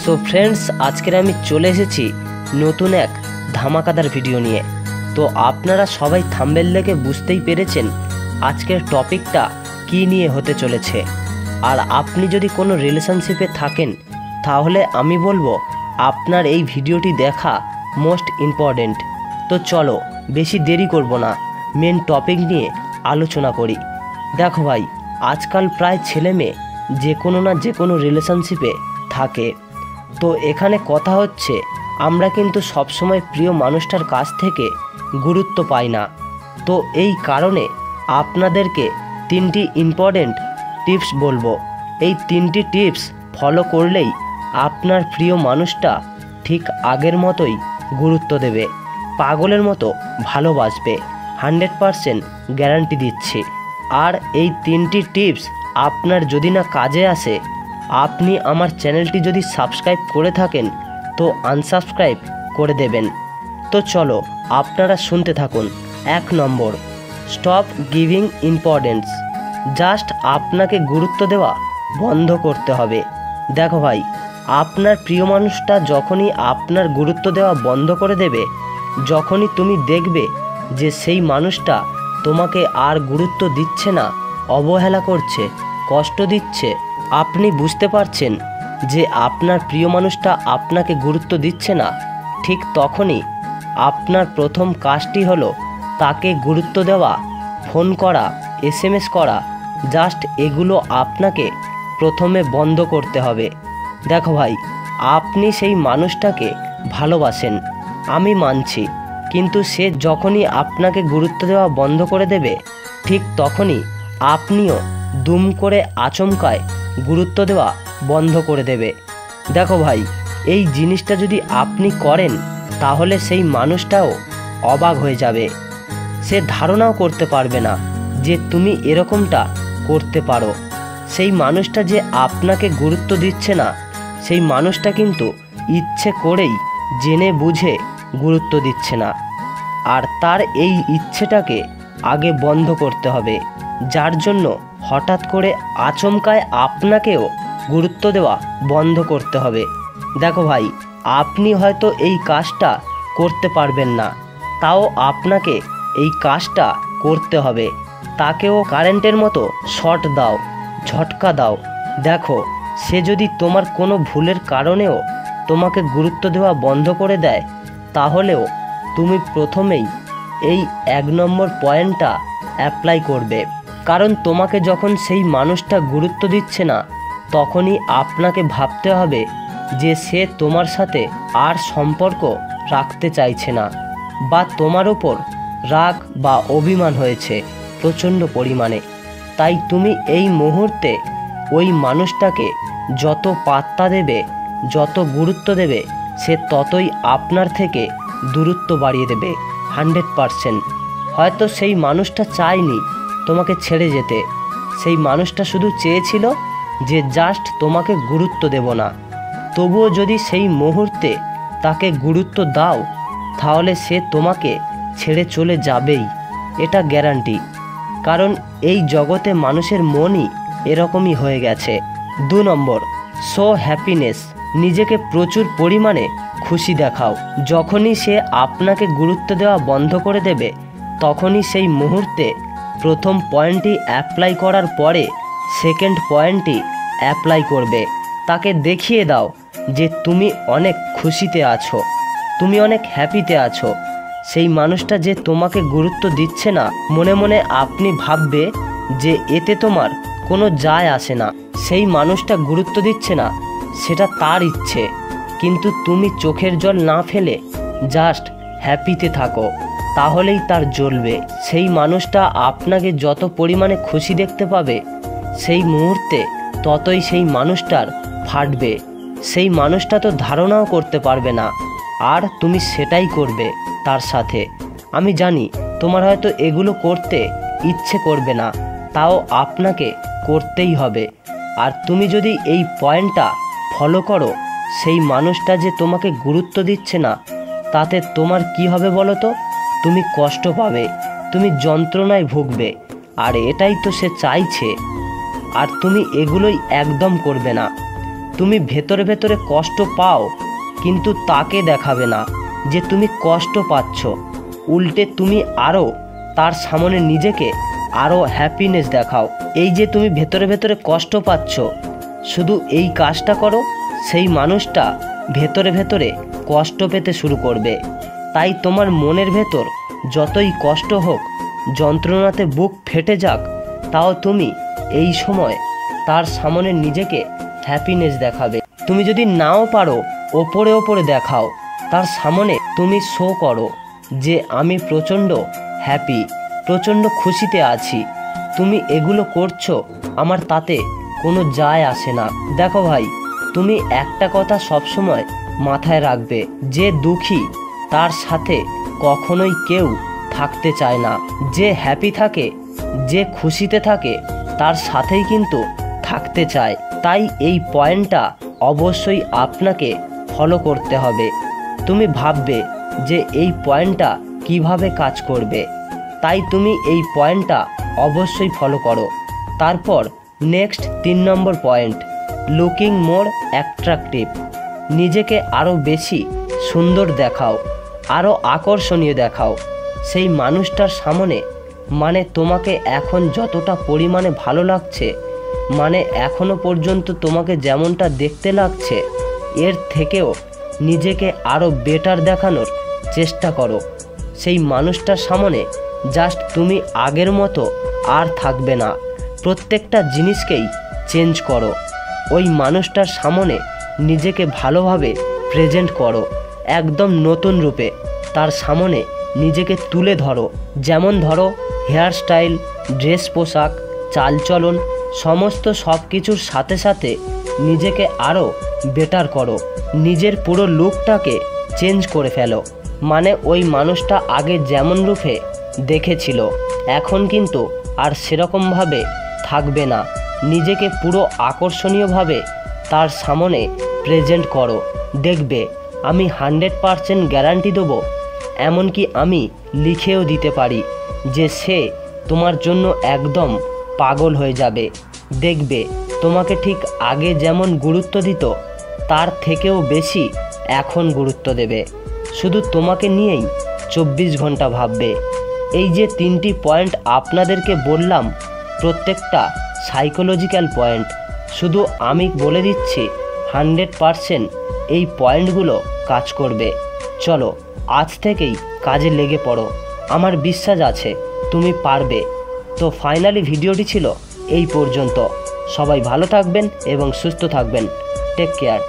So friends, আজকের আমি চলে এসেছি নতুন এক ধামাকাদার ভিডিও নিয়ে। তো আপনারা সবাই থাম্বনেল দেখে বুঝতেই পেরেছেন আজকের টপিকটা কী নিয়ে হতে চলেছে। আর আপনি যদি কোনো রিলেশনশিপে থাকেন তাহলে আমি বলবো আপনার এই ভিডিওটি দেখা মোস্ট ইম্পর্টেন্ট। তো চলো বেশি দেরি করব না, মেন টপিক নিয়ে আলোচনা করি। দেখো ভাই, আজকাল প্রায় ছেলে মেয়ে যে কোনো রিলেশনশিপে থাকে। তো এখানে কথা হচ্ছে আমরা কিন্তু সবসময় প্রিয় মানুষটার কাছ থেকে গুরুত্ব পাই না। তো এই কারণে আপনাদেরকে 3টি ইম্পর্টেন্ট টিপস বলবো। এই 3টি টিপস ফলো করলেই আপনার প্রিয় মানুষটা ঠিক আগের মতোই গুরুত্ব দেবে, পাগলের মতো ভালোবাসবে, 100% গ্যারান্টি দিচ্ছি। আর এই 3টি টিপস আপনার যদি না কাজে আসে, আপনি আমার চ্যানেলটি যদি সাবস্ক্রাইব করে থাকেন তো আনসাবস্ক্রাইব করে দেবেন। তো চলো আপনারা শুনতে থাকুন। 1 নম্বর, স্টপ গিভিং ইম্পর্টেন্স। জাস্ট আপনাকে গুরুত্ব দেওয়া বন্ধ করতে হবে। দেখো ভাই, আপনার প্রিয় মানুষটা যখনই আপনার গুরুত্ব দেওয়া বন্ধ করে দেবে, যখনই তুমি দেখবে যে সেই মানুষটা তোমাকে আর গুরুত্ব দিচ্ছে না, অবহেলা করছে, কষ্ট দিচ্ছে, আপনি বুঝতে পারছেন যে আপনার প্রিয় মানুষটা আপনাকে গুরুত্ব দিচ্ছে না, ঠিক তখনই আপনার প্রথম কাজটি হলো তাকে গুরুত্ব দেওয়া, ফোন করা, SMS করা। জাস্ট এগুলো আপনাকে প্রথমে বন্ধ করতে হবে। দেখো ভাই, আপনি সেই মানুষটাকে ভালোবাসেন, আমি মানছি, কিন্তু সে যখনই আপনাকে গুরুত্ব দেওয়া বন্ধ করে দেবে, ঠিক তখনই আপনিও দুম করে আচমকায় গুরুত্ব দেওয়া বন্ধ করে দেবে। দেখো ভাই, এই জিনিসটা যদি আপনি করেন তাহলে সেই মানুষটাও অবাক হয়ে যাবে। সে ধারণাও করতে পারবে না যে তুমি এরকমটা করতে পারো। সেই মানুষটা যে আপনাকে গুরুত্ব দিচ্ছে না, সেই মানুষটা কিন্তু ইচ্ছে করেই জেনে বুঝে গুরুত্ব দিচ্ছে না। আর তার এই ইচ্ছেটাকে আগে বন্ধ করতে হবে, যার জন্য হঠাৎ করে আচমকায় আপনাকেও গুরুত্ব দেওয়া বন্ধ করতে হবে। দেখো ভাই, আপনি হয়তো এই কাজটা করতে পারবেন না, তাও আপনাকে এই কাজটা করতে হবে। তাকেও কারেন্টের মতো শর্ট দাও, ঝটকা দাও। দেখো, সে যদি তোমার কোনো ভুলের কারণেও তোমাকে গুরুত্ব দেওয়া বন্ধ করে দেয়, তাহলেও তুমি প্রথমেই এই 1 নম্বর পয়েন্টটা অ্যাপ্লাই করবে। কারণ তোমাকে যখন সেই মানুষটা গুরুত্ব দিচ্ছে না, তখনই আপনাকে ভাবতে হবে যে সে তোমার সাথে আর সম্পর্ক রাখতে চাইছে না, বা তোমার ওপর রাগ বা অভিমান হয়েছে প্রচণ্ড পরিমাণে। তাই তুমি এই মুহূর্তে ওই মানুষটাকে যত পাত্তা দেবে, যত গুরুত্ব দেবে, সে ততই আপনার থেকে দূরত্ব বাড়িয়ে দেবে 100%। হয়তো সেই মানুষটা চায়নি তোমাকে ছেড়ে যেতে, সেই মানুষটা শুধু চেয়েছিল যে জাস্ট তোমাকে গুরুত্ব দেব না। তবুও যদি সেই মুহূর্তে তাকে গুরুত্ব দাও, তাহলে সে তোমাকে ছেড়ে চলে যাবেই, এটা গ্যারান্টি। কারণ এই জগতে মানুষের মনই এরকমই হয়ে গেছে। 2 নম্বর, শো হ্যাপিনেস। নিজেকে প্রচুর পরিমাণে খুশি দেখাও। যখনই সে আপনাকে গুরুত্ব দেওয়া বন্ধ করে দেবে, তখনই সেই মুহূর্তে প্রথম পয়েন্টটি অ্যাপ্লাই করার পরে সেকেন্ড পয়েন্টটি অ্যাপ্লাই করবে। তাকে দেখিয়ে দাও যে তুমি অনেক খুশিতে আছো, তুমি অনেক হ্যাপিতে আছো। সেই মানুষটা যে তোমাকে গুরুত্ব দিচ্ছে না, মনে মনে আপনি ভাববে যে এতে তোমার কোনো যায় আসে না। সেই মানুষটা গুরুত্ব দিচ্ছে না, সেটা তার ইচ্ছে, কিন্তু তুমি চোখের জল না ফেলে জাস্ট হ্যাপিতে থাকো, তাহলেই তার জ্বলবে। সেই মানুষটা আপনাকে যত পরিমাণে খুশি দেখতে পাবে, সেই মুহূর্তে ততই সেই মানুষটার ফাটবে। সেই মানুষটা তো ধারণাও করতে পারবে না, আর তুমি সেটাই করবে তার সাথে। আমি জানি তোমার হয়তো এগুলো করতে ইচ্ছে করবে না, তাও আপনাকে করতেই হবে। আর তুমি যদি এই পয়েন্টটা ফলো করো, সেই মানুষটা যে তোমাকে গুরুত্ব দিচ্ছে না, তাতে তোমার কি হবে বলো তো? তুমি কষ্ট পাবে, তুমি যন্ত্রণায় ভুগবে, আর এটাই তো সে চাইছে। আর তুমি এগুলোই একদম করবে না। তুমি ভেতরে ভেতরে কষ্ট পাও, কিন্তু তাকে দেখাবে না যে তুমি কষ্ট পাচ্ছ। উল্টে তুমি আরও তার সামনে নিজেকে আরও হ্যাপিনেস দেখাও। এই যে তুমি ভেতরে ভেতরে কষ্ট পাচ্ছ, শুধু এই কাজটা করো, সেই মানুষটা ভেতরে ভেতরে কষ্ট পেতে শুরু করবে। তাই তোমার মনের ভেতর যতই কষ্ট হোক, যন্ত্রণাতে বুক ফেটে যাক, তাও তুমি এই সময় তার সামনে নিজেকে হ্যাপিনেস দেখাবে। তুমি যদি নাও পারো, ওপরে ওপরে দেখাও, তার সামনে তুমি শো করো যে আমি প্রচণ্ড হ্যাপি, প্রচণ্ড খুশিতে আছি। তুমি এগুলো করছো, আমার তাতে কোনো যায় আসে না। দেখো ভাই, তুমি একটা কথা সবসময় মাথায় রাখবে, যে দুঃখী তার সাথে কখনোই কেউ থাকতে চায় না। যে হ্যাপি থাকে, যে খুশিতে থাকে, তার সাথেই কিন্তু থাকতে চায়। তাই এই পয়েন্টটা অবশ্যই আপনাকে ফলো করতে হবে। তুমি ভাববে যে এই পয়েন্টটা কিভাবে কাজ করবে, তাই তুমি এই পয়েন্টটা অবশ্যই ফলো করো। তারপর নেক্সট 3 নম্বর পয়েন্ট, লুকিং মোর অ্যাট্রাকটিভ। নিজেকে আরও বেশি সুন্দর দেখাও, আরও আকর্ষণীয় দেখাও সেই মানুষটার সামনে। মানে তোমাকে এখন যতটা পরিমাণে ভালো লাগছে, মানে এখনো পর্যন্ত তোমাকে যেমনটা দেখতে লাগছে, এর থেকেও নিজেকে আরও বেটার দেখানোর চেষ্টা করো। সেই মানুষটার সামনে জাস্ট তুমি আগের মতো আর থাকবে না, প্রত্যেকটা জিনিসকেই চেঞ্জ করো। ওই মানুষটার সামনে নিজেকে ভালোভাবে প্রেজেন্ট করো, একদম নতুন রূপে তার সামনে নিজেকে তুলে ধরো। যেমন ধরো হেয়ারস্টাইল, ড্রেস পোশাক, চালচলন, সমস্ত সব কিছুর সাথে সাথে নিজেকে আরও বেটার করো। নিজের পুরো লুকটাকে চেঞ্জ করে ফেলো। মানে ওই মানুষটা আগে যেমন রূপে দেখেছিল, এখন কিন্তু আর সেরকমভাবে থাকবে না। নিজেকে পুরো আকর্ষণীয়ভাবে তার সামনে প্রেজেন্ট করো। দেখবে আমি 100% গ্যারান্টি দেবো, এমনকি আমি লিখেও দিতে পারি যে সে তোমার জন্য একদম পাগল হয়ে যাবে। দেখবে তোমাকে ঠিক আগে যেমন গুরুত্ব দিত, তার থেকেও বেশি এখন গুরুত্ব দেবে। শুধু তোমাকে নিয়েই 24 ঘন্টা ভাববে। এই যে 3টি পয়েন্ট আপনাদেরকে বললাম, প্রত্যেকটা সাইকোলজিক্যাল পয়েন্ট। শুধু আমি বলে দিচ্ছি 100% এই পয়েন্টগুলো কাজ করবে। চলো আজ থেকেই কাজে লেগে পড়ো, আমার বিশ্বাস আছে তুমি পারবে। তো ফাইনালি ভিডিওটি ছিল এই পর্যন্ত। সবাই ভালো থাকবেন এবং সুস্থ থাকবেন। Take care.